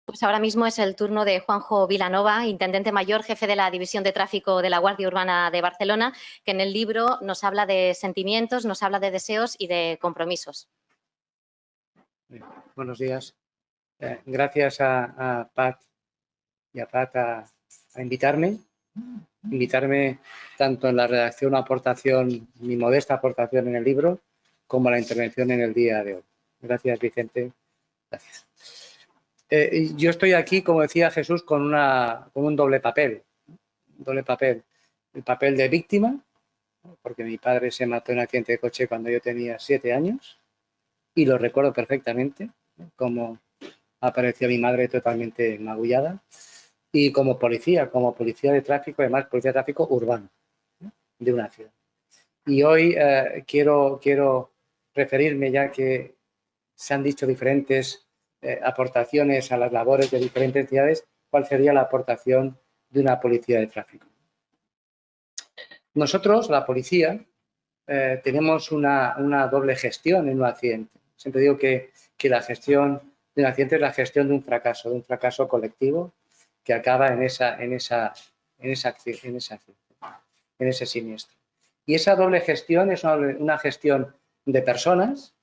Pues ahora mismo es el turno de Juanjo Vilanova, intendente mayor, jefe de la División de Tráfico de la Guardia Urbana de Barcelona, que en el libro nos habla de sentimientos, nos habla de deseos y de compromisos. Buenos días. Gracias a Pat y a Pat a invitarme tanto en la redacción, mi modesta aportación en el libro, como la intervención en el día de hoy. Gracias, Vicente. Gracias. Yo estoy aquí, como decía Jesús, con un doble papel. El papel de víctima, porque mi padre se mató en un accidente de coche cuando yo tenía 7 años, y lo recuerdo perfectamente, como apareció mi madre totalmente magullada, y como policía de tráfico, además policía de tráfico urbano, de una ciudad. Y hoy quiero referirme, ya que se han dicho diferentes aportaciones a las labores de diferentes entidades, cuál sería la aportación de una policía de tráfico. Nosotros, la policía, tenemos una doble gestión en un accidente. Siempre digo que la gestión de un accidente es la gestión de un fracaso colectivo que acaba en ese siniestro. Y esa doble gestión es una gestión de personas.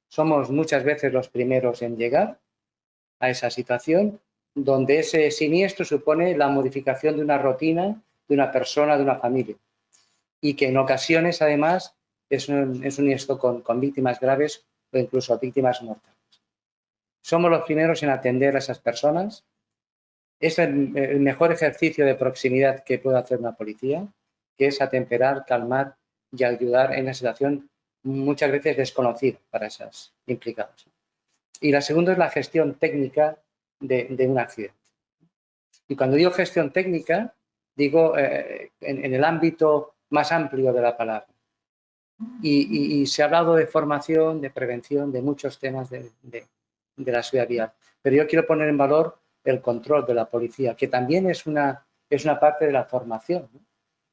Somos muchas veces los primeros en llegar a esa situación, donde ese siniestro supone la modificación de una rutina, de una persona, de una familia. Y que en ocasiones, además, es un siniestro con víctimas graves o incluso víctimas mortales. Somos los primeros en atender a esas personas. Es el mejor ejercicio de proximidad que puede hacer una policía, que es atemperar, calmar y ayudar en una situación muchas veces desconocida para esos implicados. Y la segunda es la gestión técnica de un accidente. Y cuando digo gestión técnica, digo en el ámbito más amplio de la palabra. Y se ha hablado de formación, de prevención, de muchos temas de la seguridad vial. Pero yo quiero poner en valor el control de la policía, que también es una parte de la formación, ¿no?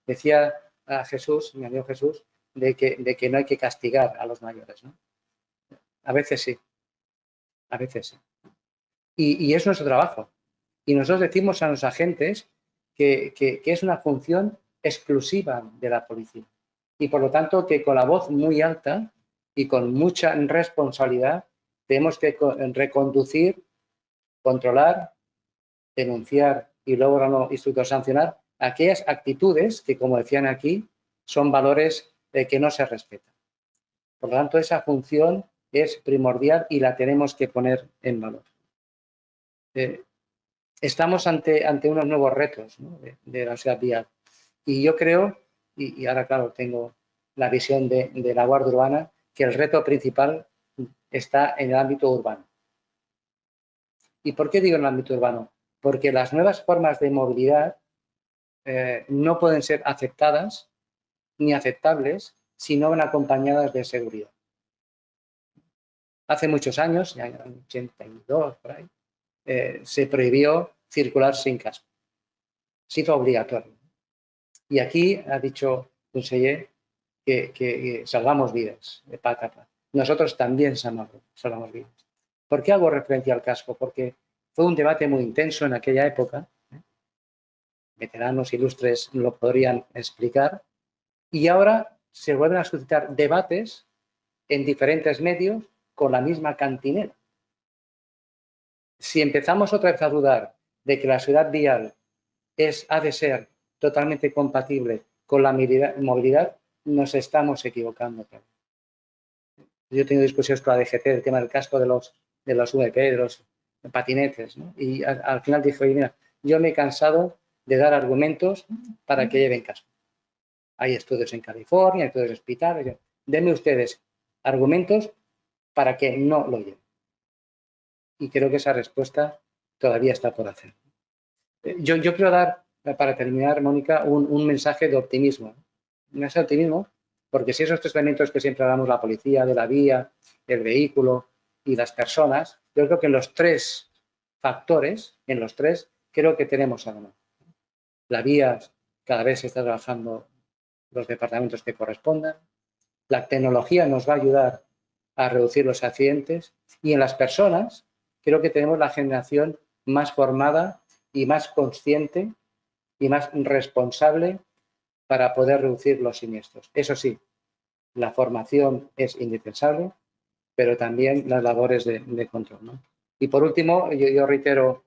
Decía a Jesús, mi amigo Jesús, de que no hay que castigar a los mayores, ¿no? A veces sí. A veces sí. Y es nuestro trabajo. Y nosotros decimos a los agentes que es una función exclusiva de la policía. Y por lo tanto que con la voz muy alta y con mucha responsabilidad tenemos que reconducir, controlar, denunciar y luego instructor sancionar aquellas actitudes que, como decían aquí, son valores que no se respetan. Por lo tanto, esa función es primordial y la tenemos que poner en valor. Estamos ante unos nuevos retos, ¿no? de la seguridad vial. Y yo creo, y ahora claro tengo la visión de la Guardia Urbana, que el reto principal está en el ámbito urbano. ¿Y por qué digo en el ámbito urbano? Porque las nuevas formas de movilidad no pueden ser aceptadas ni aceptables si no van acompañadas de seguridad. Hace muchos años, en el año 82, por ahí, se prohibió circular sin casco. Se hizo obligatorio. Y aquí ha dicho el conseller que salvamos vidas de pata a pata. Nosotros también salvamos vidas. ¿Por qué hago referencia al casco? Porque fue un debate muy intenso en aquella época. Veteranos ilustres lo podrían explicar. Y ahora se vuelven a suscitar debates en diferentes medios con la misma cantinela. Si empezamos otra vez a dudar de que la seguridad vial ha de ser totalmente compatible con la movilidad, nos estamos equivocando. Yo he tenido discusiones con la DGT del tema del casco de los VP, de los patinetes, ¿no? Y al final dije, oye, mira, yo me he cansado de dar argumentos para que lleven casco. Hay estudios en California, hay estudios en hospitales. Denme ustedes argumentos para que no lo lleven. Y creo que esa respuesta todavía está por hacer. Yo quiero dar, para terminar, Mónica, un mensaje de optimismo. Un mensaje de optimismo, porque si esos 3 elementos que siempre hablamos, la policía, de la vía, el vehículo y las personas, yo creo que en los 3 factores, creo que tenemos algo. La vía, cada vez se está trabajando los departamentos que correspondan. La tecnología nos va a ayudar a reducir los accidentes. Y en las personas, creo que tenemos la generación más formada y más consciente y más responsable para poder reducir los siniestros. Eso sí, la formación es indispensable, pero también las labores de control, ¿no? Y por último, yo reitero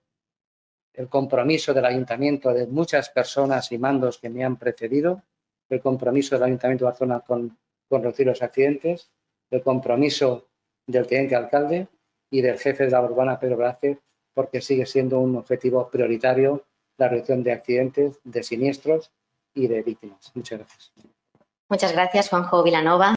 el compromiso del Ayuntamiento, de muchas personas y mandos que me han precedido, el compromiso del Ayuntamiento de Barcelona con reducir los accidentes, el compromiso del teniente alcalde y del jefe de la urbana, Pedro Velázquez, porque sigue siendo un objetivo prioritario la reducción de accidentes, de siniestros y de víctimas. Muchas gracias. Muchas gracias, Juanjo Vilanova.